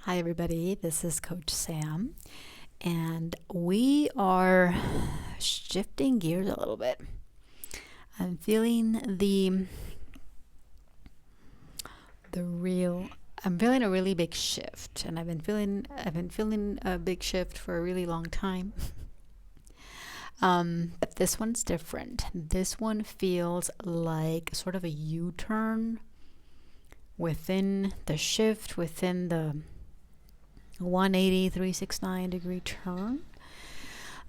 Hi, everybody. This is Coach Sam, and we are shifting gears a little bit. I'm feeling the real. I'm feeling a really big shift, and I've been feeling a big shift for a really long time. But this one's different. This one feels like sort of a U-turn within the shift, within the 180, 369 degree turn,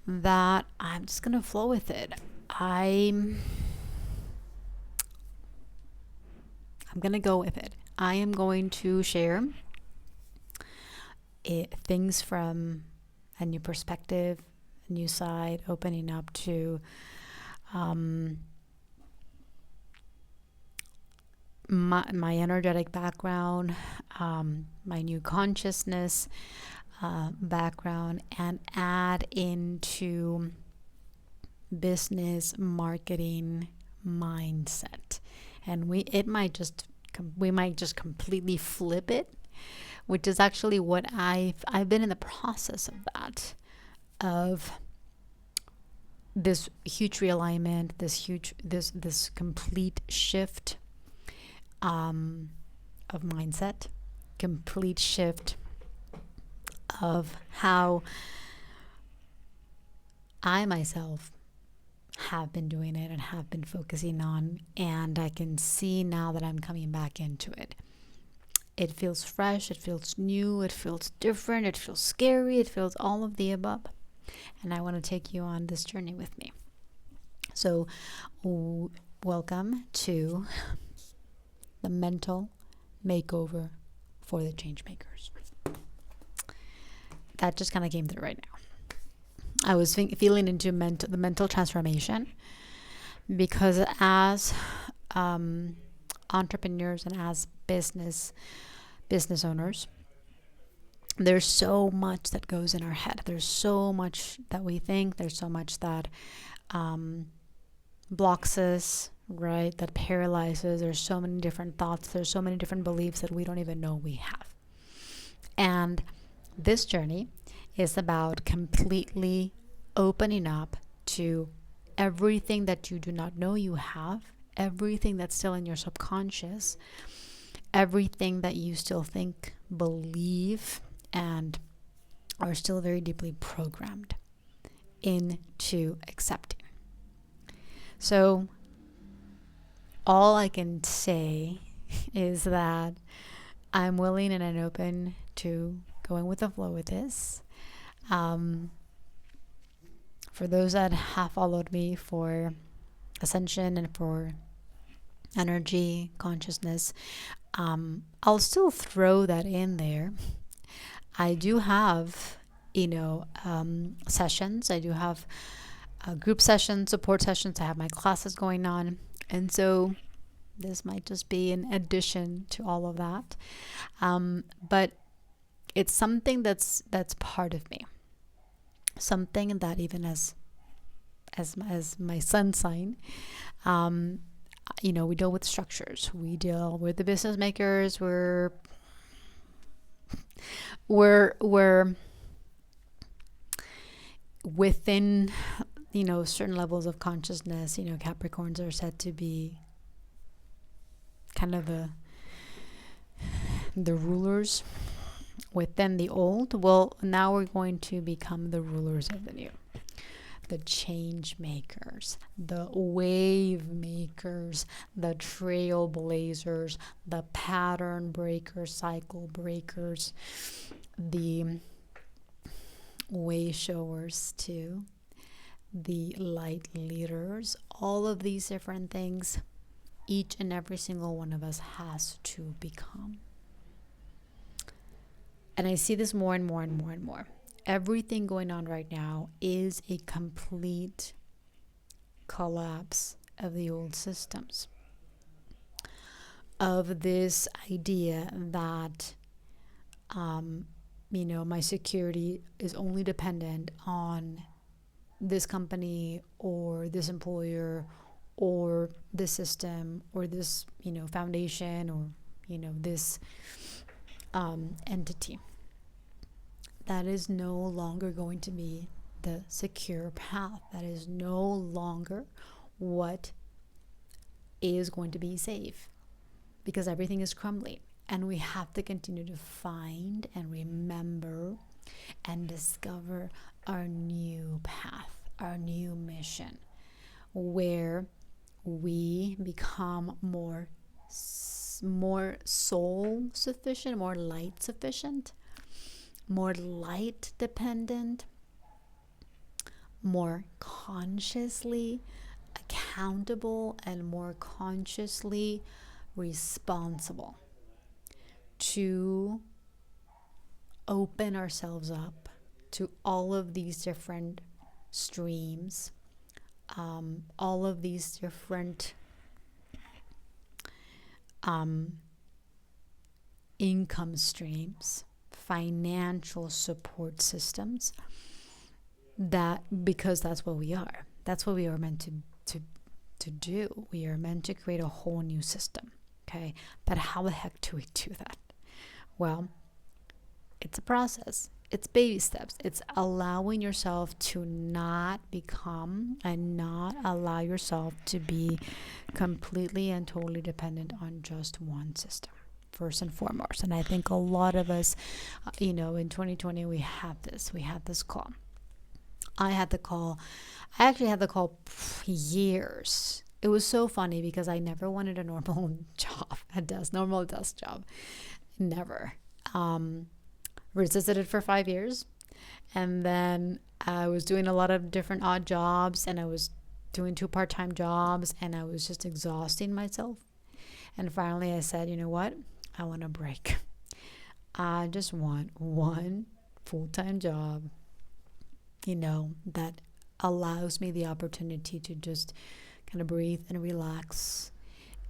that I'm just going to flow with it. I'm going to go with it. I am going to share things from a new perspective, a new side, opening up to my energetic background, my new consciousness background, and add into business marketing mindset. And we might just completely flip it, which is actually what I've been in the process of that, of this huge realignment, this complete shift of mindset, complete shift of how I myself have been doing it and have been focusing on, and I can see now that I'm coming back into it. It feels fresh, it feels new, it feels different, it feels scary, it feels all of the above. And I want to take you on this journey with me. So, welcome to the mental makeover for the change makers. That just kind of came through right now. I was feeling into the mental transformation, because as entrepreneurs and as business owners, there's so much that goes in our head. There's so much that we think. There's so much that blocks us, right? That paralyzes. There's so many different thoughts. There's so many different beliefs that we don't even know we have. And this journey is about completely opening up to everything that you do not know you have, everything that's still in your subconscious, everything that you still think, believe, and are still very deeply programmed into accepting. So all I can say is that I'm willing and I'm open to going with the flow with this. For those that have followed me for ascension and for energy, consciousness, I'll still throw that in there. I do have, sessions. I do have group sessions, support sessions. I have my classes going on. And so this might just be an addition to all of that. But it's something that's part of me. Something that even as my sun sign, we deal with structures. We deal with the business makers. We're within, certain levels of consciousness. Capricorns are said to be kind of the rulers within the old. Well, now we're going to become the rulers of the new, the change makers, the wave makers, the trailblazers, the pattern breakers, cycle breakers, the way showers too, the light leaders. All of these different things, each and every single one of us has to become. And I see this more and more and more and more. Everything going on right now is a complete collapse of the old systems, of this idea that my security is only dependent on this company or this employer or this system or this foundation or this entity. that is no longer going to be the secure path. That is no longer what is going to be safe, because everything is crumbling. And we have to continue to find and remember and discover our new path, our new mission, where we become more soul sufficient, more light sufficient, more light dependent, more consciously accountable, and more consciously responsible to open ourselves up to all of these different streams, all of these different income streams, financial support systems, that because that's what we are. That's what we are meant to do. We are meant to create a whole new system. Okay. But how the heck do we do that? Well, it's a process. It's baby steps. It's allowing yourself to not become and not allow yourself to be completely and totally dependent on just one system, first and foremost. And I think a lot of us, in 2020, we had this call. I actually had the call years. It was so funny because I never wanted a normal job, normal desk job. Never. Resisted it for 5 years. And then I was doing a lot of different odd jobs, and I was doing 2 part-time jobs, and I was just exhausting myself. And finally I said, you know what? I want a break. I just want one full-time job, that allows me the opportunity to just kind of breathe and relax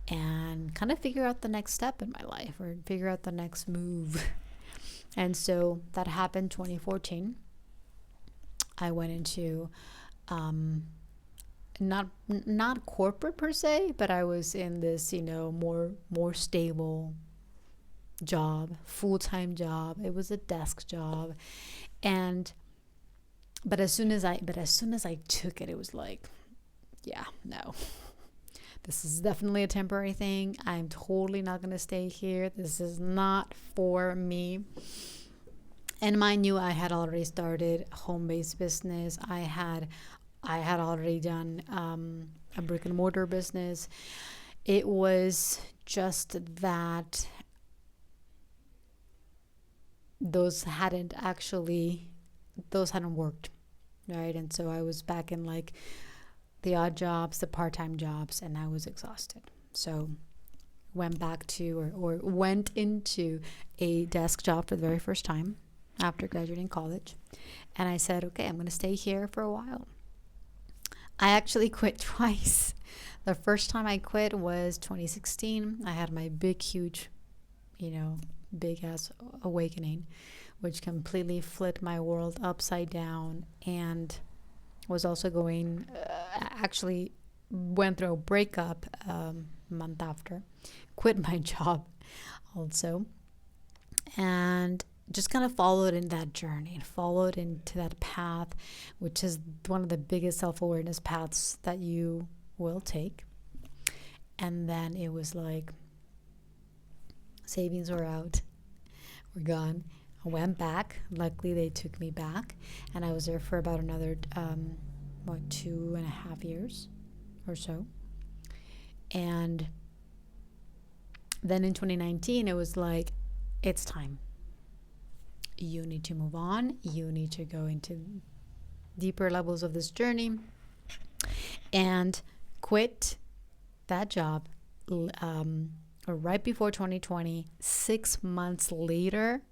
and kind of figure out the next step in my life, or figure out the next move. And so that happened 2014. I went into not corporate per se, but I was in this, more stable job, full-time job. It was a desk job. But as soon as I took it, it was like, yeah, no. This is definitely a temporary thing. I'm totally not going to stay here. This is not for me. And mind you, I had already started home-based business. I had already done a brick and mortar business. It was just that those hadn't worked, right? And so I was back in like the odd jobs, the part-time jobs, and I was exhausted. So went back to or went into a desk job for the very first time after graduating college. And I said, okay, I'm going to stay here for a while. I actually quit twice. The first time I quit was 2016. I had my big, huge, big ass awakening, which completely flipped my world upside down, and was also actually went through a breakup a month after, quit my job also, and just kind of followed in that journey, followed into that path, which is one of the biggest self-awareness paths that you will take. And then it was like savings were out, were gone. I went back. Luckily, they took me back, and I was there for about another 2.5 years or so. And then in 2019, it was like, it's time. You need to move on. You need to go into deeper levels of this journey, and quit that job right before 2020. 6 months later,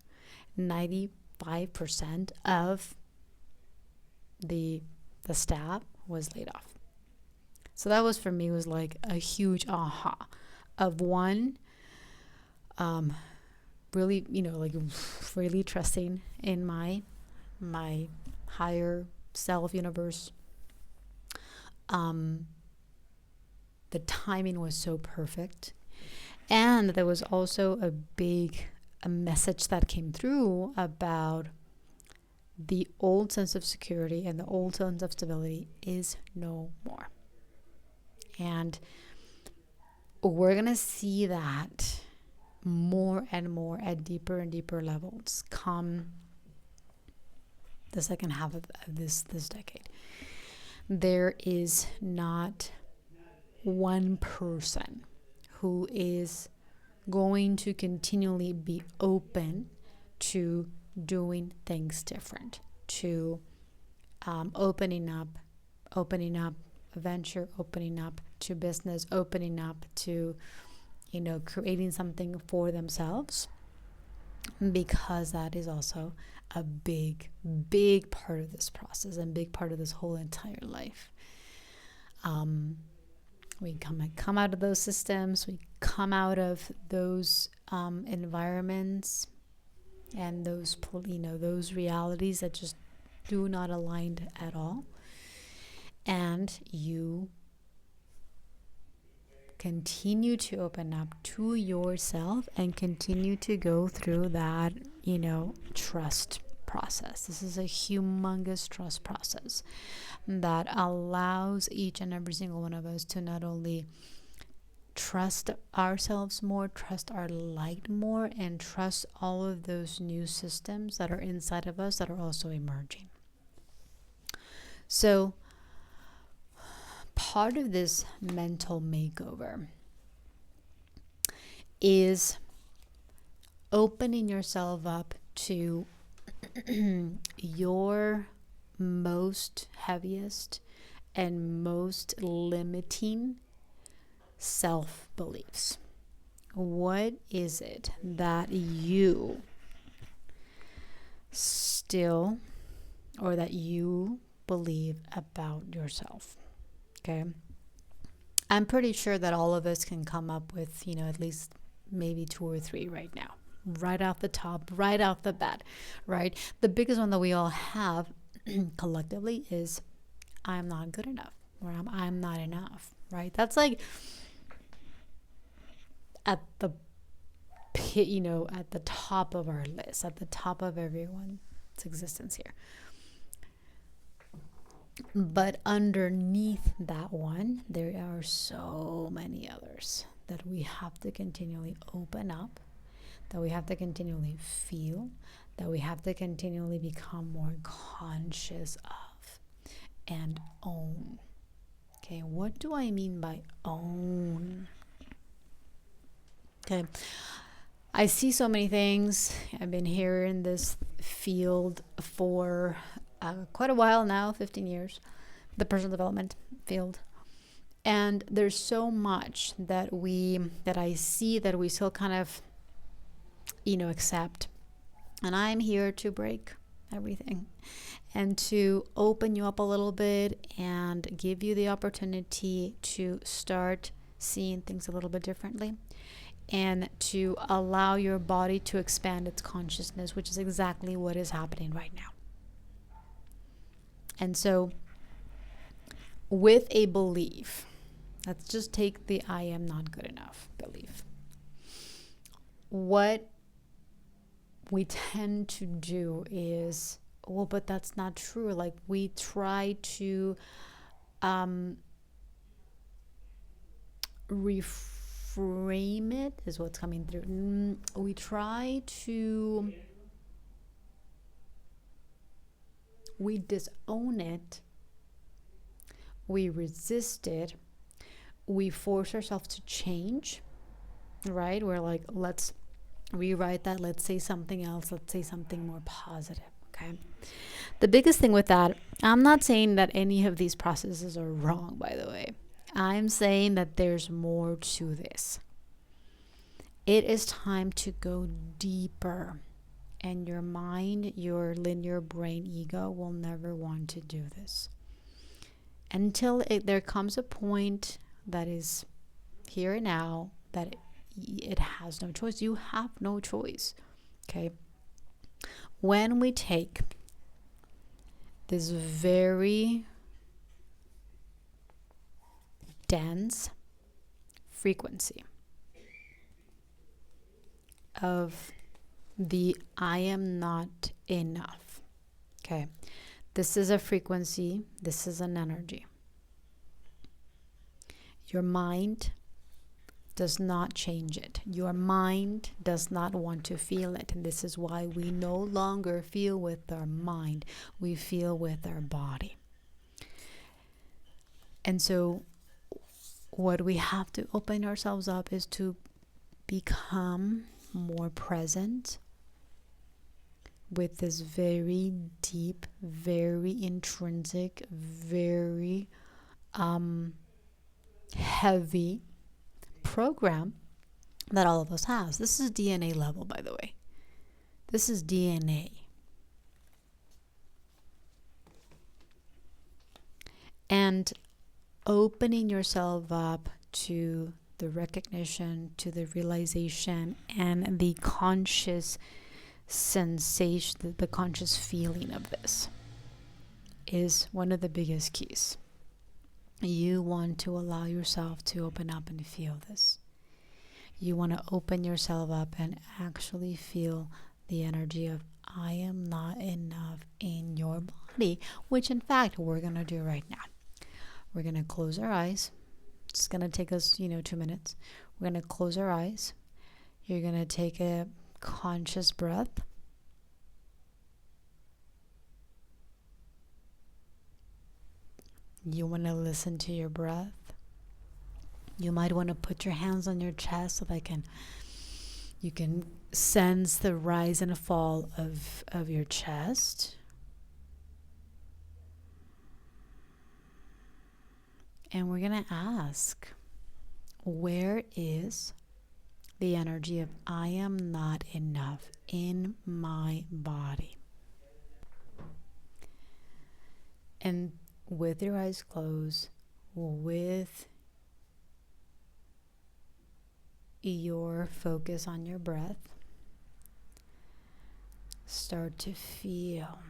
95% of the staff was laid off. So that was, for me, was like a huge aha of one, really, really trusting in my higher self universe. The timing was so perfect. And there was also a message that came through about the old sense of security and the old sense of stability is no more. And we're going to see that more and more at deeper and deeper levels come the second half of this decade. There is not one person who is going to continually be open to doing things different, to opening up a venture, opening up to business, opening up to, creating something for themselves, because that is also a big part of this process and big part of this whole entire life. We come out of those systems, we come out of those environments and those realities that just do not align at all, and you continue to open up to yourself and continue to go through that, trust process. This is a humongous trust process that allows each and every single one of us to not only trust ourselves more, trust our light more, and trust all of those new systems that are inside of us that are also emerging. So part of this mental makeover is opening yourself up to your most heaviest and most limiting self-beliefs. What is it that you still, or that you believe about yourself? Okay. I'm pretty sure that all of us can come up with, at least maybe 2 or 3 right now, right off the top, right off the bat, right? The biggest one that we all have collectively is I'm not good enough, or I'm not enough, right? That's like at the at the top of our list, at the top of everyone's existence here. But underneath that one, there are so many others that we have to continually open up, that we have to continually feel, that we have to continually become more conscious of and own. Okay, what do I mean by own? Okay, I see so many things. I've been here in this field for quite a while now, 15 years, the personal development field. And there's so much that I see that we still kind of, accept. And I'm here to break everything and to open you up a little bit and give you the opportunity to start seeing things a little bit differently, and to allow your body to expand its consciousness, which is exactly what is happening right now. And so with a belief, let's just take the I am not good enough belief. What we tend to do is, well, but that's not true. Like, we try to reframe it, is what's coming through. We try to, we disown it, we resist it, we force ourselves to change, right? We're like, let's rewrite that, let's say something else, let's say something more positive. Okay. The biggest thing with that, I'm not saying that any of these processes are wrong, by the way. I'm saying that there's more to this. It is time to go deeper, and your mind, your linear brain ego will never want to do this until there comes a point that is here and now that it has no choice. You have no choice. Okay. When we take this very dense frequency of the I am not enough, Okay. This is a frequency. This is an energy. Your mind does not change it. Your mind does not want to feel it. And this is why we no longer feel with our mind. We feel with our body. And so what we have to open ourselves up is to become more present with this very deep, very intrinsic, very heavy program that all of us has. This is DNA level, by the way. This is DNA. And opening yourself up to the recognition, to the realization, and the conscious sensation, the conscious feeling of this is one of the biggest keys. You want to allow yourself to open up and feel this. You want to open yourself up and actually feel the energy of I am not enough in your body, which in fact we're going to do right now. We're going to close our eyes. It's going to take us, 2 minutes. We're going to close our eyes. You're going to take a conscious breath. You want to listen to your breath. You might want to put your hands on your chest so that you can sense the rise and fall of your chest. And we're going to ask, where is the energy of I am not enough in my body? And with your eyes closed, with your focus on your breath, start to feel,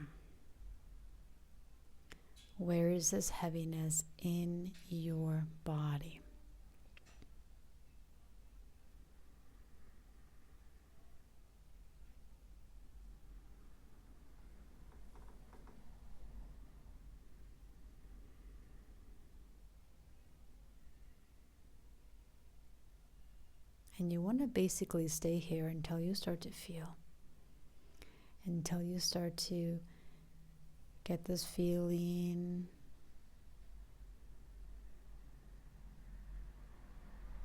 where is this heaviness in your body? And you want to basically stay here until you start to feel, until you start to get this feeling,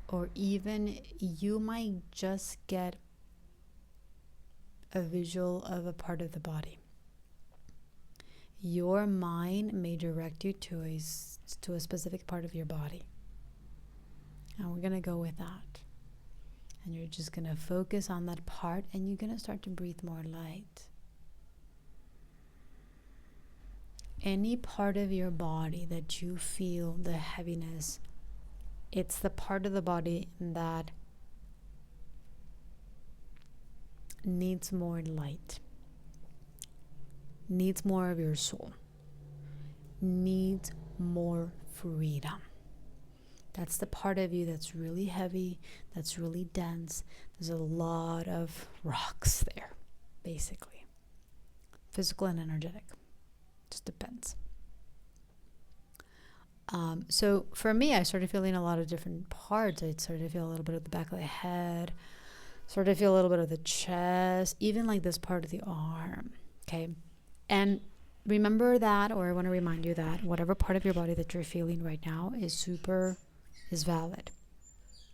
or even you might just get a visual of a part of the body. Your mind may direct you to a specific part of your body. And we're going to go with that. And you're just going to focus on that part, and you're going to start to breathe more light. Any part of your body that you feel the heaviness, it's the part of the body that needs more light, needs more of your soul, needs more freedom. That's the part of you that's really heavy, that's really dense. There's a lot of rocks there, basically. Physical and energetic. Just depends. So for me, I started feeling a lot of different parts. I started to feel a little bit of the back of the head, started to feel a little bit of the chest, even like this part of the arm. Okay. And remember that, or I want to remind you that whatever part of your body that you're feeling right now is valid.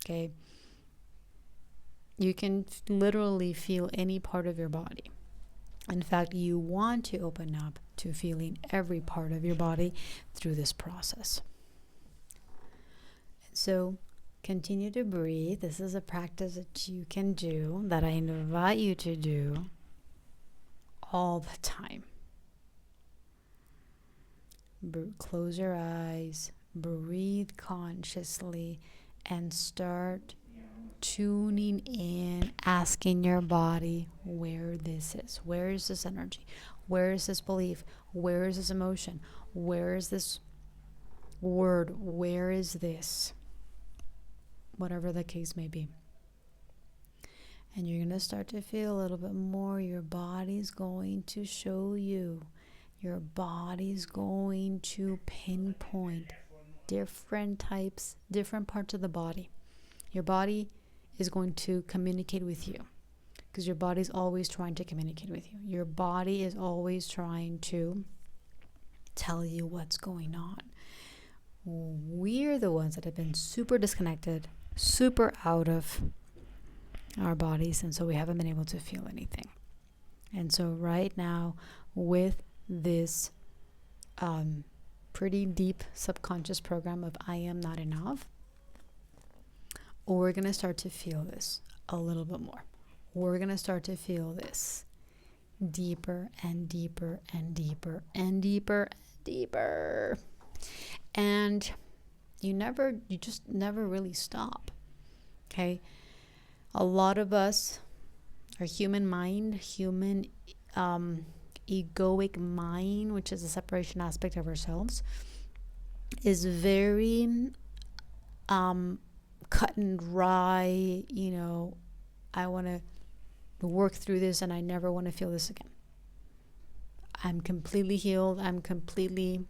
Okay. You can literally feel any part of your body. In fact, you want to open up to feeling every part of your body through this process. So continue to breathe. This is a practice that you can do, that I invite you to do all the time. Close your eyes, breathe consciously, and start tuning in, asking your body where this is. Where is this energy? Where is this belief? Where is this emotion? Where is this word? Where is this? Whatever the case may be. And you're going to start to feel a little bit more. Your body's going to show you. your body's going to pinpoint different parts of the body. Your body is going to communicate with you, because your body's always trying to communicate with you. Your body is always trying to tell you what's going on. We're the ones that have been super disconnected, super out of our bodies, and so we haven't been able to feel anything. And so right now, with this pretty deep subconscious program of I am not enough, we're going to start to feel this a little bit more. We're going to start to feel this deeper and deeper and deeper and deeper and deeper. And you just never really stop. Okay? A lot of us, our human egoic mind, which is a separation aspect of ourselves, is very cut and dry. I want to work through this and I never want to feel this again. I'm completely healed. I'm completely,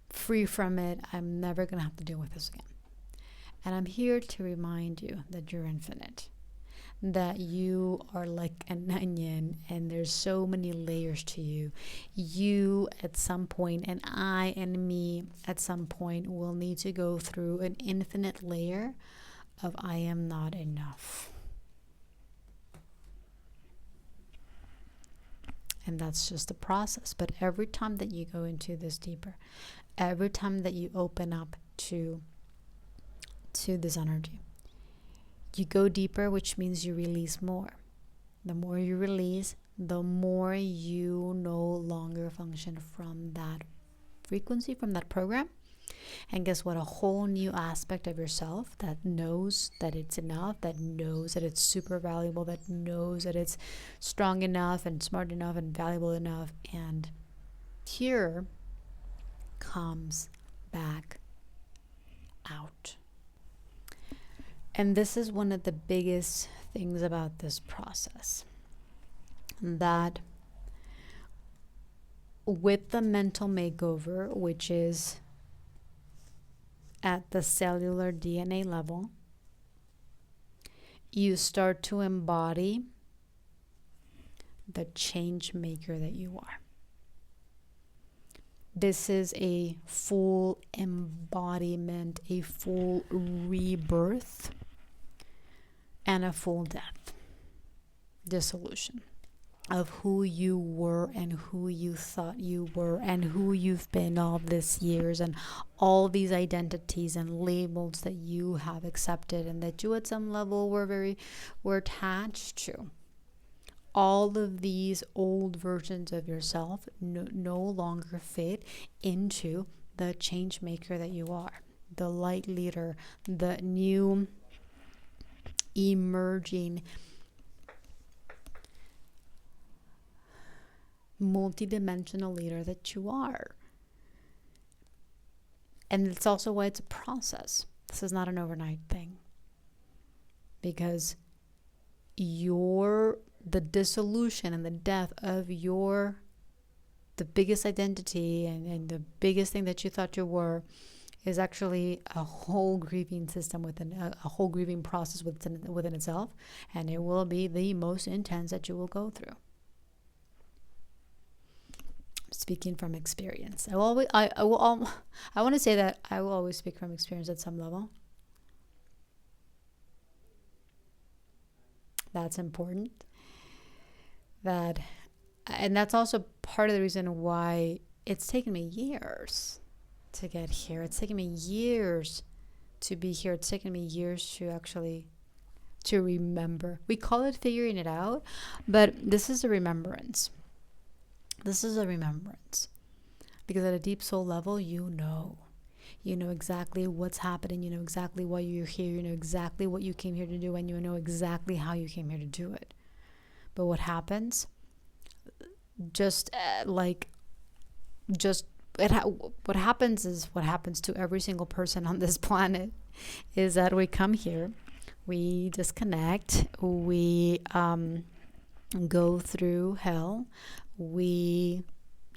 free from it. I'm never going to have to deal with this again. And I'm here to remind you that you're infinite, that you are like an onion and there's so many layers to you. You at some point, and I and me at some point, will need to go through an infinite layer of I am not enough. And that's just the process. But every time that you go into this deeper, every time that you open up to this energy, you go deeper, which means you release more. The more you release, the more you no longer function from that frequency, from that program. And guess what? A whole new aspect of yourself that knows that it's enough, that knows that it's super valuable, that knows that it's strong enough and smart enough and valuable enough, and here comes back out. And this is one of the biggest things about this process, that with the mental makeover, which is at the cellular DNA level, you start to embody the change maker that you are. This is a full embodiment, a full rebirth, and a full death, dissolution of who you were and who you thought you were and who you've been all these years, and all these identities and labels that you have accepted and that you at some level were attached to. All of these old versions of yourself no longer fit into the change maker that you are, the light leader, the new emerging multidimensional leader that you are. And it's also why it's a process. This is not an overnight thing, because the dissolution and the death of the biggest identity and the biggest thing that you thought you were is actually a whole grieving system a whole grieving process within itself, and it will be the most intense that you will go through. Speaking from experience, I want to say that I will always speak from experience at some level. That's important. And that's also part of the reason why it's taken me years to get here. It's taken me years to be here. It's taken me years to remember. We call it figuring it out, but this is a remembrance. This is a remembrance. Because at a deep soul level, you know exactly what's happening. You know exactly why you're here. You know exactly what you came here to do, and you know exactly how you came here to do it. But what happens? What happens is what happens to every single person on this planet, is that we come here, we disconnect, we go through hell. We,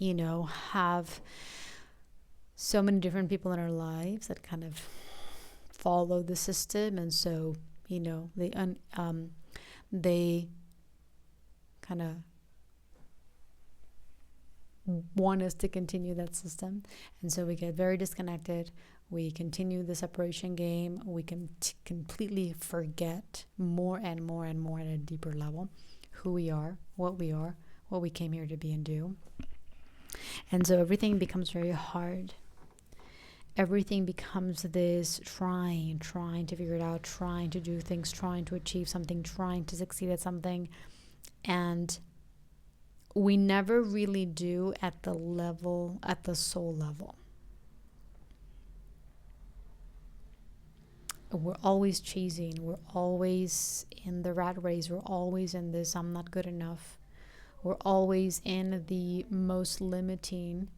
have so many different people in our lives that kind of follow the system, and so they kind of want us to continue that system, and so we get very disconnected. We continue the separation game. We can completely forget more and more and more at a deeper level who we are, what we came here to be and do. And so everything becomes very hard. Everything becomes this trying to figure it out, trying to do things, trying to achieve something, trying to succeed at something. And we never really do at the soul level. We're always chasing. We're always in the rat race. We're always in this, I'm not good enough. We're always in the most limiting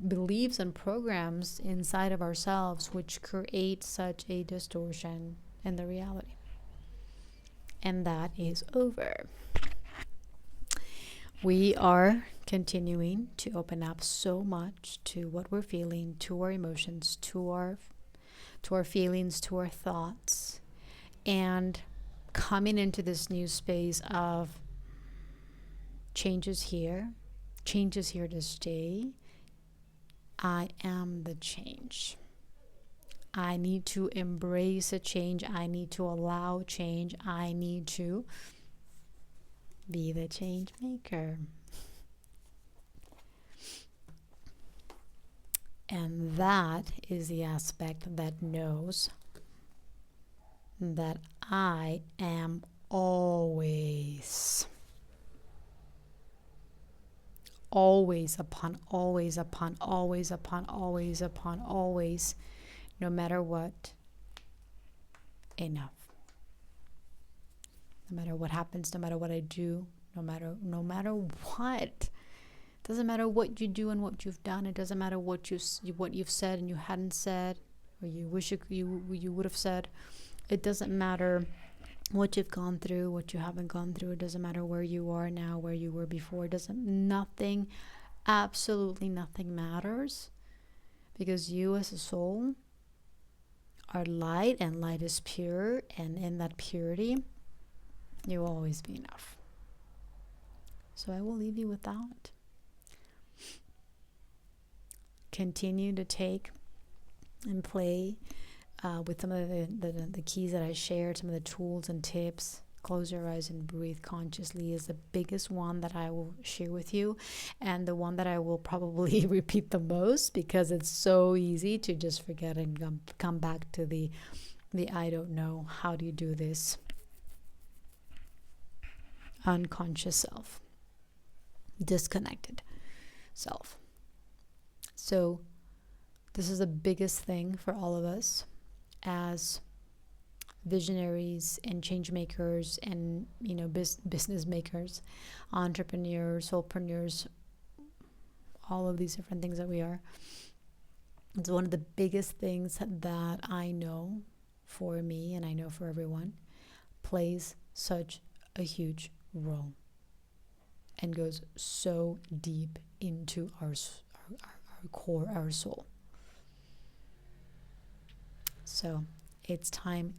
beliefs and programs inside of ourselves, which create such a distortion in the reality. And that is over. We are continuing to open up so much to what we're feeling, to our emotions, to our feelings, to our thoughts, and coming into this new space of changes here to stay. I am the change. I need to embrace a change. I need to allow change. I need to be the change maker. And that is the aspect that knows that I am always upon always, no matter what, enough. No matter what happens, no matter what I do, no matter what. Doesn't matter what you do and what you've done. It doesn't matter what you've said and you hadn't said, or you wish you would have said. It doesn't matter what you've gone through, what you haven't gone through. It doesn't matter where you are now, where you were before. Absolutely nothing matters, because you as a soul are light, and light is pure, and in that purity, you will always be enough. So I will leave you with that. Continue to take and play with some of the keys that I shared, some of the tools and tips. Close your eyes and breathe consciously is the biggest one that I will share with you, and the one that I will probably repeat the most, because it's so easy to just forget and come back to the I don't know, how do you do this, unconscious self, disconnected self. So this is the biggest thing for all of us as visionaries and change makers and business makers, entrepreneurs, soulpreneurs, all of these different things that we are. It's one of the biggest things that I know for me, and I know for everyone, plays such a huge role and goes so deep into our core, our soul. So it's time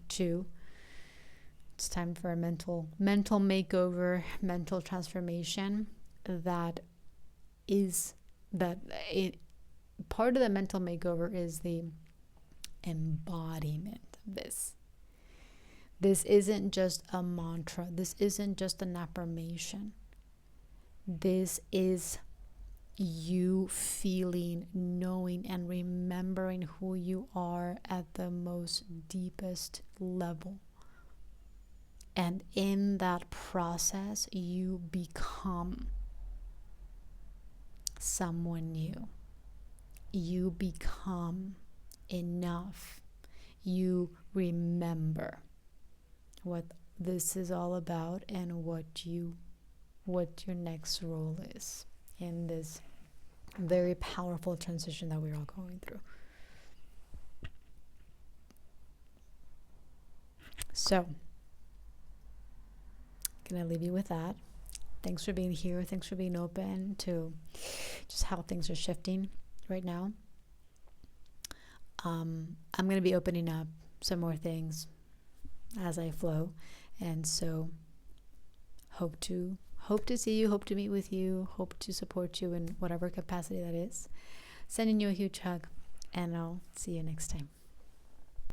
for a mental makeover, mental transformation. Part of the mental makeover is the embodiment of this. This isn't just a mantra. This isn't just an affirmation. This is you feeling, knowing, and remembering who you are at the most deepest level. And in that process, you become someone new. You become enough. You remember what this is all about and what your next role is in this very powerful transition that we're all going through. So gonna leave you with that. Thanks for being here. Thanks for being open to just how things are shifting right now. I'm gonna be opening up some more things as I flow, and so hope to see you, hope to meet with you, hope to support you in whatever capacity that is. Sending you a huge hug, and I'll see you next time.